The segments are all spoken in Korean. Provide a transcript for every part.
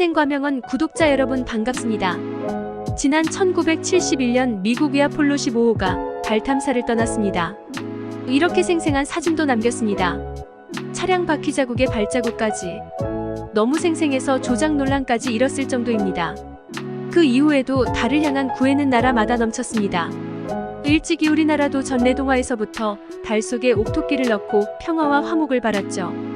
인생과명원 구독자 여러분 반갑습니다. 지난 1971년 미국의 아폴로 15호가 달 탐사를 떠났습니다. 이렇게 생생한 사진도 남겼습니다. 차량 바퀴 자국의 발자국까지. 너무 생생해서 조작 논란까지 일었을 정도입니다. 그 이후에도 달을 향한 구애는 나라마다 넘쳤습니다. 일찍이 우리나라도 전래동화에서부터 달 속에 옥토끼를 넣고 평화와 화목을 바랐죠.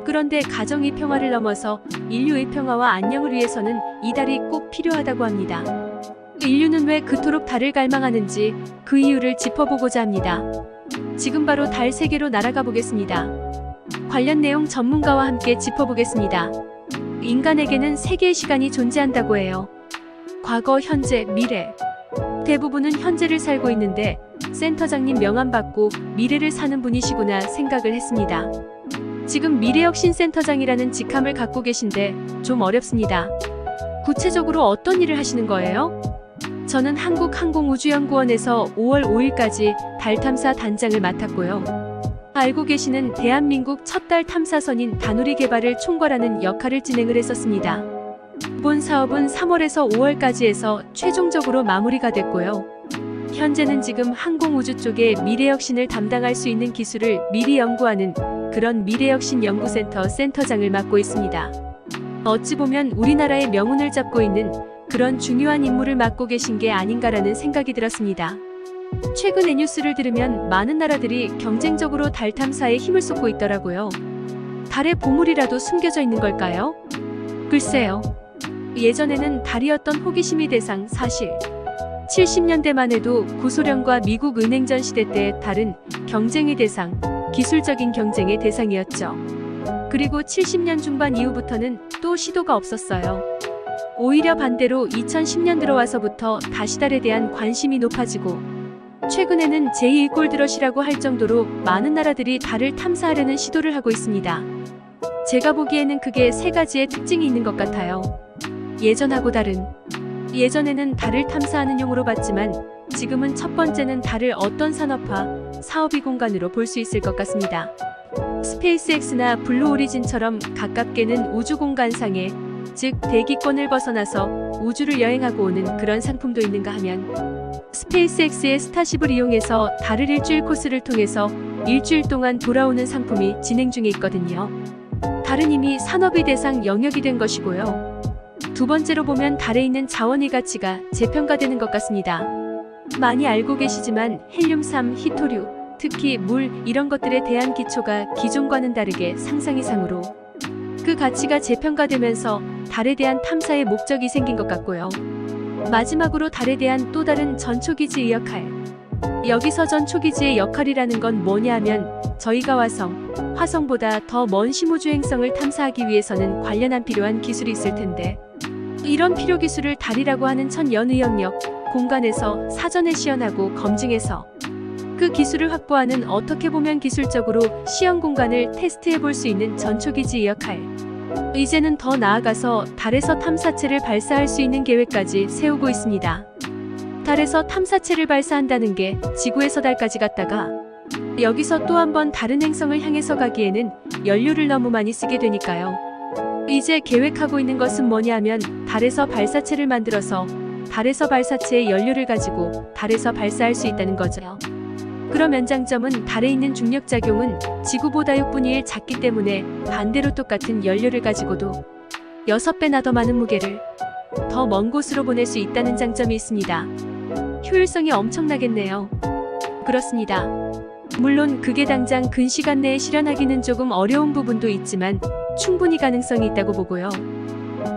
그런데 가정의 평화를 넘어서 인류의 평화와 안녕을 위해서는 이 달이 꼭 필요하다고 합니다. 인류는 왜 그토록 달을 갈망하는지 그 이유를 짚어보고자 합니다. 지금 바로 달 세계로 날아가 보겠습니다. 관련 내용 전문가와 함께 짚어보겠습니다. 인간에게는 세 개의 시간이 존재한다고 해요. 과거, 현재, 미래. 대부분은 현재를 살고 있는데 센터장님 명함 받고 미래를 사는 분이시구나 생각을 했습니다. 지금 미래혁신센터장이라는 직함을 갖고 계신데 좀 어렵습니다. 구체적으로 어떤 일을 하시는 거예요? 저는 한국항공우주연구원에서 5월 5일까지 달 탐사 단장을 맡았고요. 알고 계시는 대한민국 첫 달 탐사선인 다누리 개발을 총괄하는 역할을 진행을 했었습니다. 이번 사업은 3월에서 5월까지 해서 최종적으로 마무리가 됐고요. 현재는 지금 항공우주 쪽에 미래혁신을 담당할 수 있는 기술을 미리 연구하는 그런 미래혁신연구센터 센터장을 맡고 있습니다. 어찌 보면 우리나라의 명운을 잡고 있는 그런 중요한 임무를 맡고 계신 게 아닌가라는 생각이 들었습니다. 최근의 뉴스를 들으면 많은 나라들이 경쟁적으로 달 탐사에 힘을 쏟고 있더라고요. 달에 보물이라도 숨겨져 있는 걸까요? 글쎄요. 예전에는 달이었던 호기심의 대상 사실. 70년대만 해도 구소련과 미국 은행전 시대 때 달은 경쟁의 대상, 기술적인 경쟁의 대상이었죠. 그리고 70년 중반 이후부터는 또 시도가 없었어요. 오히려 반대로 2010년 들어와서부터 다시 달에 대한 관심이 높아지고 최근에는 제2 골드러시라고 할 정도로 많은 나라들이 달을 탐사하려는 시도를 하고 있습니다. 제가 보기에는 그게 세 가지의 특징이 있는 것 같아요. 예전하고 다른. 예전에는 달을 탐사하는 용으로 봤지만 지금은 첫 번째는 달을 어떤 산업화, 사업의 공간으로 볼 수 있을 것 같습니다. 스페이스X나 블루 오리진처럼 가깝게는 우주 공간상에, 즉 대기권을 벗어나서 우주를 여행하고 오는 그런 상품도 있는가 하면 스페이스X의 스타쉽을 이용해서 달을 일주일 코스를 통해서 일주일 동안 돌아오는 상품이 진행 중에 있거든요. 달은 이미 산업의 대상 영역이 된 것이고요. 두 번째로 보면 달에 있는 자원의 가치가 재평가되는 것 같습니다. 많이 알고 계시지만 헬륨3, 히토류, 특히 물 이런 것들에 대한 기초가 기존과는 다르게 상상 이상으로 그 가치가 재평가되면서 달에 대한 탐사의 목적이 생긴 것 같고요. 마지막으로 달에 대한 또 다른 전초기지의 역할. 여기서 전초기지의 역할이라는 건 뭐냐 하면 저희가 화성보다 더 먼 심우주 행성을 탐사하기 위해서는 관련한 필요한 기술이 있을 텐데 이런 필요 기술을 달이라고 하는 천연의 영역, 공간에서 사전에 시연하고 검증해서 그 기술을 확보하는 어떻게 보면 기술적으로 시연 공간을 테스트해 볼 수 있는 전초기지의 역할. 이제는 더 나아가서 달에서 탐사체를 발사할 수 있는 계획까지 세우고 있습니다. 달에서 탐사체를 발사한다는 게 지구에서 달까지 갔다가 여기서 또 한 번 다른 행성을 향해서 가기에는 연료를 너무 많이 쓰게 되니까요. 이제 계획하고 있는 것은 뭐냐 하면 달에서 발사체를 만들어서 달에서 발사체의 연료를 가지고 달에서 발사할 수 있다는 거죠. 그러면 장점은 달에 있는 중력작용은 지구보다 6분의 1 작기 때문에 반대로 똑같은 연료를 가지고도 6배나 더 많은 무게를 더 먼 곳으로 보낼 수 있다는 장점이 있습니다. 효율성이 엄청나겠네요. 그렇습니다. 물론 그게 당장 근시간 내에 실현하기는 조금 어려운 부분도 있지만 충분히 가능성이 있다고 보고요.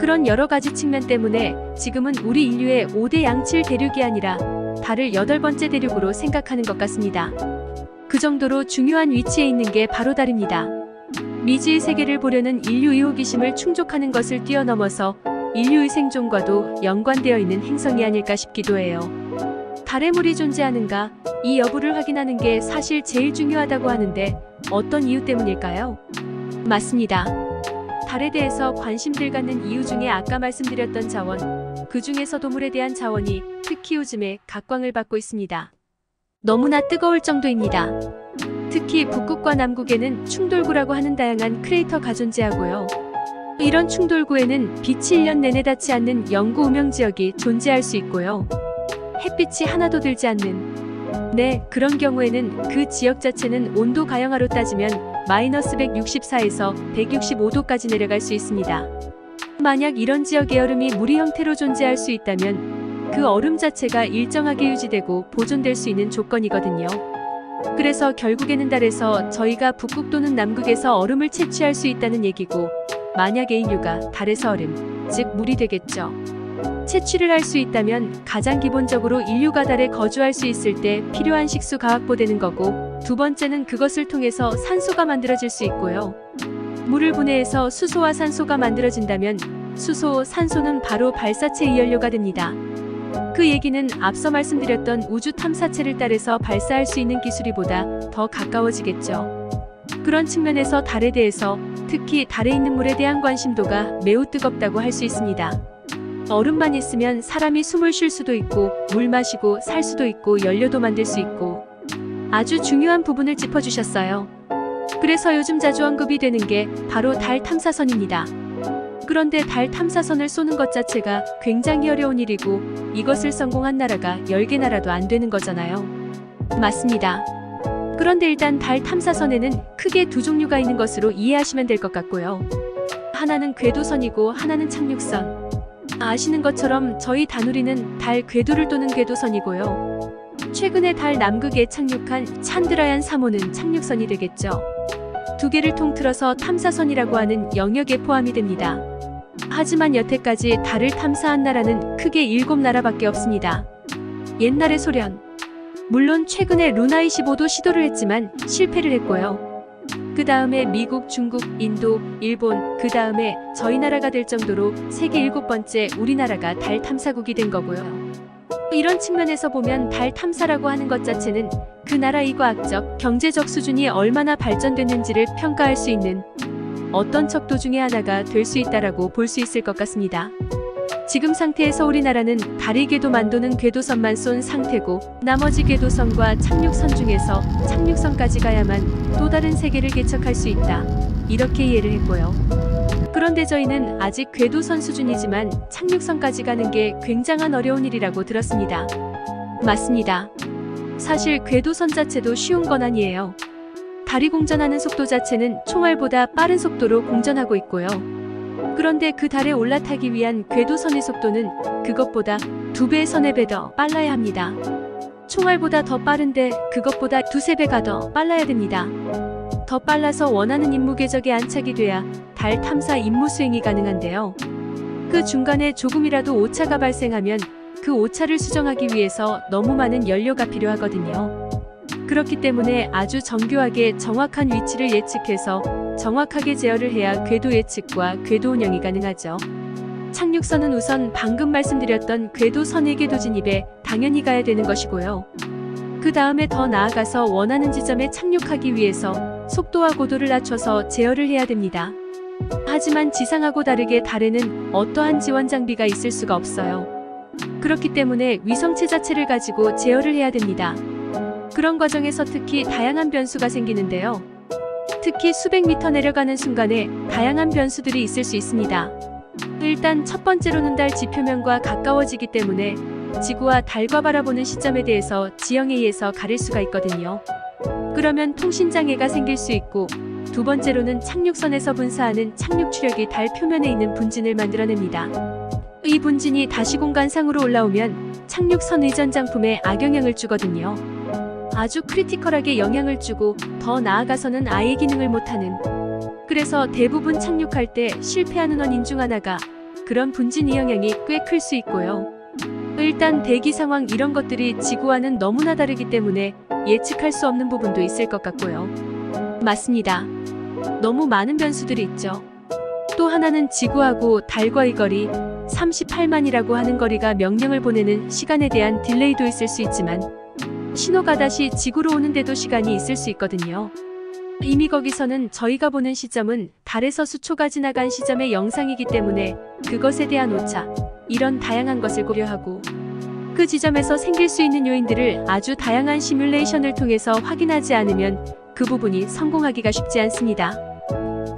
그런 여러 가지 측면 때문에 지금은 우리 인류의 5대 양칠 대륙이 아니라 달을 8번째 대륙으로 생각하는 것 같습니다. 그 정도로 중요한 위치에 있는 게 바로 달입니다. 미지의 세계를 보려는 인류의 호기심을 충족하는 것을 뛰어넘어서 인류의 생존과도 연관되어 있는 행성이 아닐까 싶기도 해요. 달에 물이 존재하는가? 이 여부를 확인하는 게 사실 제일 중요하다고 하는데 어떤 이유 때문일까요? 맞습니다. 달에 대해서 관심들 갖는 이유 중에 아까 말씀드렸던 자원, 그 중에서도 물에 대한 자원이 특히 요즘에 각광을 받고 있습니다. 너무나 뜨거울 정도입니다. 특히 북극과 남극에는 충돌구라고 하는 다양한 크레이터가 존재하고요. 이런 충돌구에는 빛이 1년 내내 닿지 않는 영구 우명 지역이 존재할 수 있고요. 햇빛이 하나도 들지 않는, 그런 경우에는 그 지역 자체는 온도 가형하로 따지면 마이너스 164에서 165도까지 내려갈 수 있습니다. 만약 이런 지역의 얼음이 물의 형태로 존재할 수 있다면 그 얼음 자체가 일정하게 유지되고 보존될 수 있는 조건이거든요. 그래서 결국에는 달에서 저희가 북극 또는 남극에서 얼음을 채취할 수 있다는 얘기고, 만약에 인류가 달에서 얼음, 즉 물이 되겠죠. 채취를 할 수 있다면 가장 기본적으로 인류가 달에 거주할 수 있을 때 필요한 식수가 확보되는 거고, 두 번째는 그것을 통해서 산소가 만들어질 수 있고요. 물을 분해해서 수소와 산소가 만들어진다면 수소, 산소는 바로 발사체의 연료가 됩니다. 그 얘기는 앞서 말씀드렸던 우주 탐사체를 달에서 발사할 수 있는 기술이보다 더 가까워지겠죠. 그런 측면에서 달에 대해서, 특히 달에 있는 물에 대한 관심도가 매우 뜨겁다고 할 수 있습니다. 얼음만 있으면 사람이 숨을 쉴 수도 있고, 물 마시고 살 수도 있고, 연료도 만들 수 있고, 아주 중요한 부분을 짚어주셨어요. 그래서 요즘 자주 언급이 되는 게 바로 달 탐사선입니다. 그런데 달 탐사선을 쏘는 것 자체가 굉장히 어려운 일이고, 이것을 성공한 나라가 10개 나라도 안 되는 거잖아요. 맞습니다. 그런데 일단 달 탐사선에는 크게 두 종류가 있는 것으로 이해하시면 될 것 같고요. 하나는 궤도선이고 하나는 착륙선. 아시는 것처럼 저희 다누리는 달 궤도를 도는 궤도선이고요. 최근에 달 남극에 착륙한 찬드라얀 3호는 착륙선이 되겠죠. 두 개를 통틀어서 탐사선이라고 하는 영역에 포함이 됩니다. 하지만 여태까지 달을 탐사한 나라는 크게 7나라밖에 없습니다. 옛날의 소련, 물론 최근에 루나 25도 시도를 했지만 실패를 했고요. 그 다음에 미국, 중국, 인도, 일본, 그 다음에 저희 나라가 될 정도로 세계 7번째 우리나라가 달 탐사국이 된 거고요. 이런 측면에서 보면 달 탐사라고 하는 것 자체는 그 나라의 과학적, 경제적 수준이 얼마나 발전됐는지를 평가할 수 있는 어떤 척도 중에 하나가 될 수 있다라고 볼 수 있을 것 같습니다. 지금 상태에서 우리나라는 달의 궤도만 도는 궤도선만 쏜 상태고, 나머지 궤도선과 착륙선 중에서 착륙선까지 가야만 또 다른 세계를 개척할 수 있다, 이렇게 이해를 했고요. 그런데 저희는 아직 궤도선 수준이지만 착륙선까지 가는 게 굉장한 어려운 일이라고 들었습니다. 맞습니다. 사실 궤도선 자체도 쉬운 건 아니에요. 달이 공전하는 속도 자체는 총알보다 빠른 속도로 공전하고 있고요. 그런데 그 달에 올라타기 위한 궤도선의 속도는 그것보다 2배, 3배 더 빨라야 합니다. 총알보다 더 빠른데 그것보다 2~3배가 더 빨라야 됩니다. 더 빨라서 원하는 임무 궤적에 안착이 돼야 달 탐사 임무 수행이 가능한데요. 그 중간에 조금이라도 오차가 발생하면 그 오차를 수정하기 위해서 너무 많은 연료가 필요하거든요. 그렇기 때문에 아주 정교하게 정확한 위치를 예측해서 정확하게 제어를 해야 궤도 예측과 궤도 운영이 가능하죠. 착륙선은 우선 방금 말씀드렸던 궤도선의 궤도 진입에 당연히 가야 되는 것이고요. 그 다음에 더 나아가서 원하는 지점에 착륙하기 위해서 속도와 고도를 낮춰서 제어를 해야 됩니다. 하지만 지상하고 다르게 달에는 어떠한 지원 장비가 있을 수가 없어요. 그렇기 때문에 위성체 자체를 가지고 제어를 해야 됩니다. 그런 과정에서 특히 다양한 변수가 생기는데요. 특히 수백 미터 내려가는 순간에 다양한 변수들이 있을 수 있습니다. 일단 첫 번째로는 달 지표면과 가까워지기 때문에 지구와 달과 바라보는 시점에 대해서 지형에 의해서 가릴 수가 있거든요. 그러면 통신장애가 생길 수 있고, 두 번째로는 착륙선에서 분사하는 착륙 추력이 달 표면에 있는 분진을 만들어냅니다. 이 분진이 다시 공간상으로 올라오면 착륙선 의전 장품에 악영향을 주거든요. 아주 크리티컬하게 영향을 주고 더 나아가서는 아예 기능을 못하는, 그래서 대부분 착륙할 때 실패하는 원인 중 하나가 그런 분진의 영향이 꽤 클 수 있고요. 일단 대기 상황 이런 것들이 지구와는 너무나 다르기 때문에 예측할 수 없는 부분도 있을 것 같고요. 맞습니다. 너무 많은 변수들이 있죠. 또 하나는 지구하고 달과의 거리, 38만이라고 하는 거리가 명령을 보내는 시간에 대한 딜레이도 있을 수 있지만 신호가 다시 지구로 오는데도 시간이 있을 수 있거든요. 이미 거기서는 저희가 보는 시점은 달에서 수초가 지나간 시점의 영상이기 때문에 그것에 대한 오차, 이런 다양한 것을 고려하고 그 지점에서 생길 수 있는 요인들을 아주 다양한 시뮬레이션을 통해서 확인하지 않으면 그 부분이 성공하기가 쉽지 않습니다.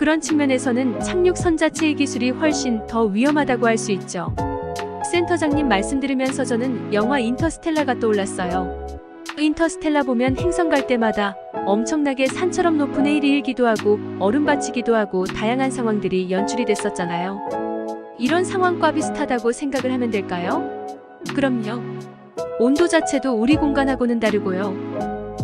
그런 측면에서는 착륙선 자체의 기술이 훨씬 더 위험하다고 할 수 있죠. 센터장님 말씀 들으면서 저는 영화 인터스텔라가 떠올랐어요. 인터스텔라 보면 행성 갈 때마다 엄청나게 산처럼 높은 해일이 일기도 하고 얼음 받치기도 하고 다양한 상황들이 연출이 됐었잖아요. 이런 상황과 비슷하다고 생각을 하면 될까요? 그럼요. 온도 자체도 우리 공간하고는 다르고요.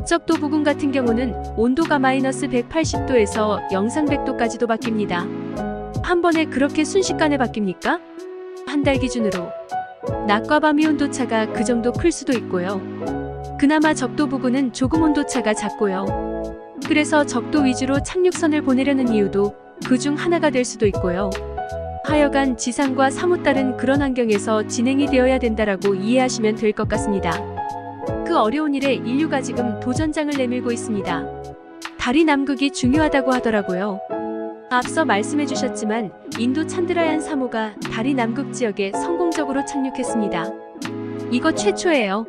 적도 부근 같은 경우는 온도가 마이너스 180도에서 영상 100도까지도 바뀝니다. 한 번에 그렇게 순식간에 바뀝니까? 한 달 기준으로. 낮과 밤의 온도차가 그 정도 클 수도 있고요. 그나마 적도 부근은 조금 온도차가 작고요. 그래서 적도 위주로 착륙선을 보내려는 이유도 그중 하나가 될 수도 있고요. 하여간 지상과 사뭇 다른 그런 환경에서 진행이 되어야 된다라고 이해하시면 될 것 같습니다. 그 어려운 일에 인류가 지금 도전장을 내밀고 있습니다. 달이 남극이 중요하다고 하더라고요. 앞서 말씀해 주셨지만 인도 찬드라얀 3호가 달이 남극 지역에 성공적으로 착륙했습니다. 이거 최초예요.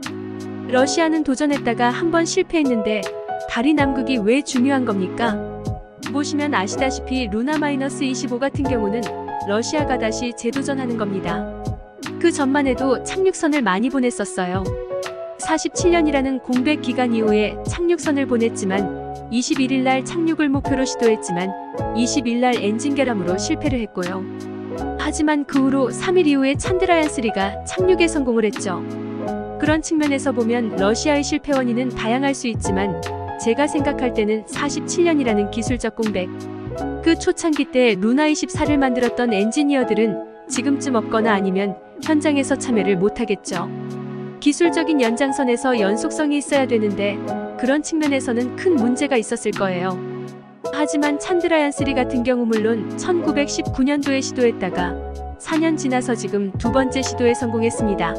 러시아는 도전했다가 한번 실패했는데 달이 남극이 왜 중요한 겁니까? 보시면 아시다시피 루나-25 같은 경우는 러시아가 다시 재도전하는 겁니다. 그 전만 해도 착륙선을 많이 보냈었어요. 47년이라는 공백 기간 이후에 착륙선을 보냈지만 21일 날 착륙을 목표로 시도했지만 20일 날 엔진 결함으로 실패를 했고요. 하지만 그 후로 3일 이후에 찬드라얀3가 착륙에 성공을 했죠. 그런 측면에서 보면 러시아의 실패 원인은 다양할 수 있지만 제가 생각할 때는 47년이라는 기술적 공백. 그 초창기 때 루나24를 만들었던 엔지니어들은 지금쯤 없거나 아니면 현장에서 참여를 못하겠죠. 기술적인 연장선에서 연속성이 있어야 되는데 그런 측면에서는 큰 문제가 있었을 거예요. 하지만 찬드라얀3 같은 경우 물론 1919년도에 시도했다가 4년 지나서 지금 두 번째 시도에 성공했습니다.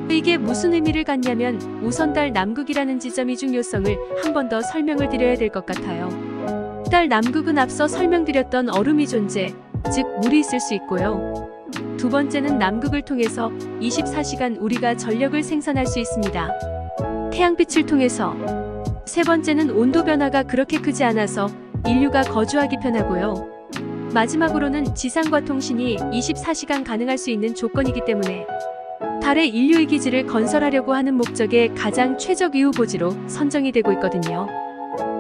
이게 무슨 의미를 갖냐면 우선 달 남극이라는 지점의 중요성을 한 번 더 설명을 드려야 될 것 같아요. 달 남극은 앞서 설명드렸던 얼음이 존재, 즉 물이 있을 수 있고요. 두 번째는 남극을 통해서 24시간 우리가 전력을 생산할 수 있습니다. 태양빛을 통해서. 세 번째는 온도 변화가 그렇게 크지 않아서 인류가 거주하기 편하고요. 마지막으로는 지상과 통신이 24시간 가능할 수 있는 조건이기 때문에 달에 인류의 기지를 건설하려고 하는 목적의 가장 최적위후 보지로 선정이 되고 있거든요.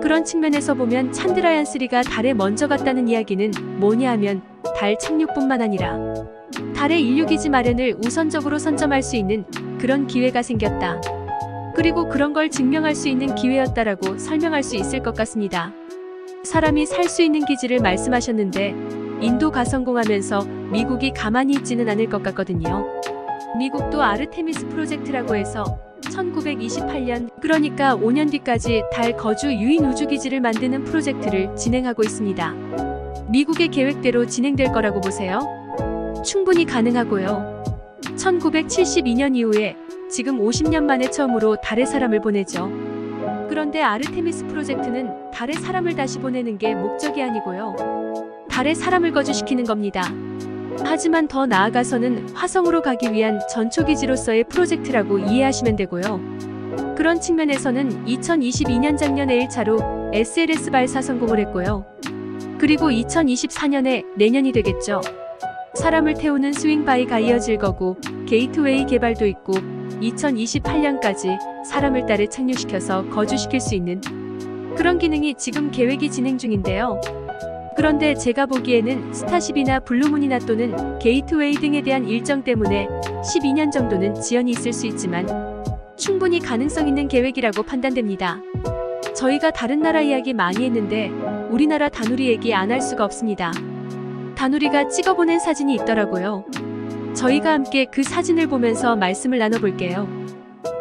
그런 측면에서 보면 찬드라얀3가 달에 먼저 갔다는 이야기는 뭐냐 하면 달 착륙뿐만 아니라 달의 인류기지 마련을 우선적으로 선점할 수 있는 그런 기회가 생겼다. 그리고 그런 걸 증명할 수 있는 기회였다라고 설명할 수 있을 것 같습니다. 사람이 살 수 있는 기지를 말씀하셨는데 인도가 성공하면서 미국이 가만히 있지는 않을 것 같거든요. 미국도 아르테미스 프로젝트라고 해서 1928년, 그러니까 5년 뒤까지 달 거주 유인 우주기지를 만드는 프로젝트를 진행하고 있습니다. 미국의 계획대로 진행될 거라고 보세요? 충분히 가능하고요. 1972년 이후에 지금 50년 만에 처음으로 달에 사람을 보내죠. 그런데 아르테미스 프로젝트는 달에 사람을 다시 보내는 게 목적이 아니고요. 달에 사람을 거주시키는 겁니다. 하지만 더 나아가서는 화성으로 가기 위한 전초기지로서의 프로젝트라고 이해하시면 되고요. 그런 측면에서는 2022년 작년에 1차로 SLS 발사 성공을 했고요. 그리고 2024년에 내년이 되겠죠. 사람을 태우는 스윙바이가 이어질 거고 게이트웨이 개발도 있고 2028년까지 사람을 달에 착륙시켜서 거주시킬 수 있는 그런 기능이 지금 계획이 진행 중인데요. 그런데 제가 보기에는 스타쉽이나 블루문이나 또는 게이트웨이 등에 대한 일정 때문에 12년 정도는 지연이 있을 수 있지만 충분히 가능성 있는 계획이라고 판단됩니다. 저희가 다른 나라 이야기 많이 했는데 우리나라 다누리 얘기 안 할 수가 없습니다. 다누리가 찍어보낸 사진이 있더라고요. 저희가 함께 그 사진을 보면서 말씀을 나눠볼게요.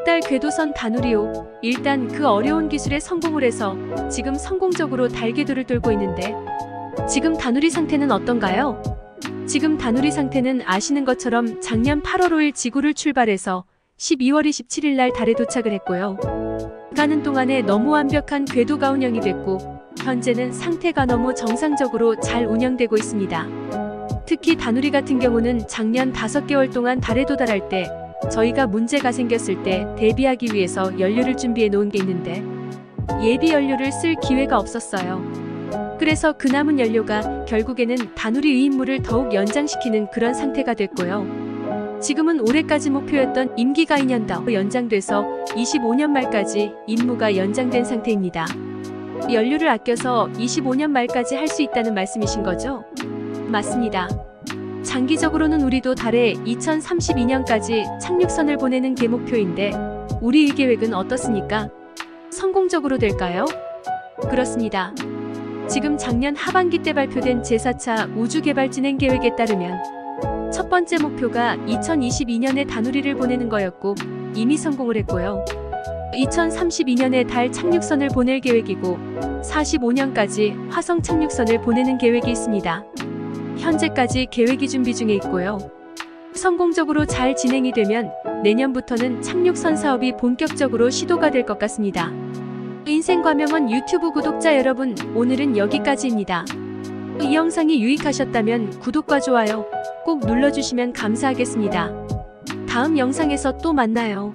달 궤도선 다누리호. 일단 그 어려운 기술에 성공을 해서 지금 성공적으로 달 궤도를 돌고 있는데 지금 다누리 상태는 어떤가요? 지금 다누리 상태는 아시는 것처럼 작년 8월 5일 지구를 출발해서 12월 27일 날 달에 도착을 했고요. 가는 동안에 너무 완벽한 궤도가 운영이 됐고 현재는 상태가 너무 정상적으로 잘 운영되고 있습니다. 특히 다누리 같은 경우는 작년 5개월 동안 달에 도달할 때 저희가 문제가 생겼을 때 대비하기 위해서 연료를 준비해 놓은 게 있는데 예비 연료를 쓸 기회가 없었어요. 그래서 그 남은 연료가 결국에는 다누리 의임무를 더욱 연장시키는 그런 상태가 됐고요. 지금은 올해까지 목표였던 임기가 2년 더 연장돼서 25년 말까지 임무가 연장된 상태입니다. 연료를 아껴서 25년 말까지 할 수 있다는 말씀이신 거죠? 맞습니다. 장기적으로는 우리도 달에 2032년까지 착륙선을 보내는 게 목표인데 우리의 계획은 어떻습니까? 성공적으로 될까요? 그렇습니다. 지금 작년 하반기 때 발표된 제4차 우주개발 진행 계획에 따르면 첫 번째 목표가 2022년에 다누리를 보내는 거였고 이미 성공을 했고요. 2032년에 달 착륙선을 보낼 계획이고 45년까지 화성 착륙선을 보내는 계획이 있습니다. 현재까지 계획이 준비 중에 있고요. 성공적으로 잘 진행이 되면 내년부터는 착륙선 사업이 본격적으로 시도가 될 것 같습니다. 인생과명원 유튜브 구독자 여러분, 오늘은 여기까지입니다. 이 영상이 유익하셨다면 구독과 좋아요 꼭 눌러주시면 감사하겠습니다. 다음 영상에서 또 만나요.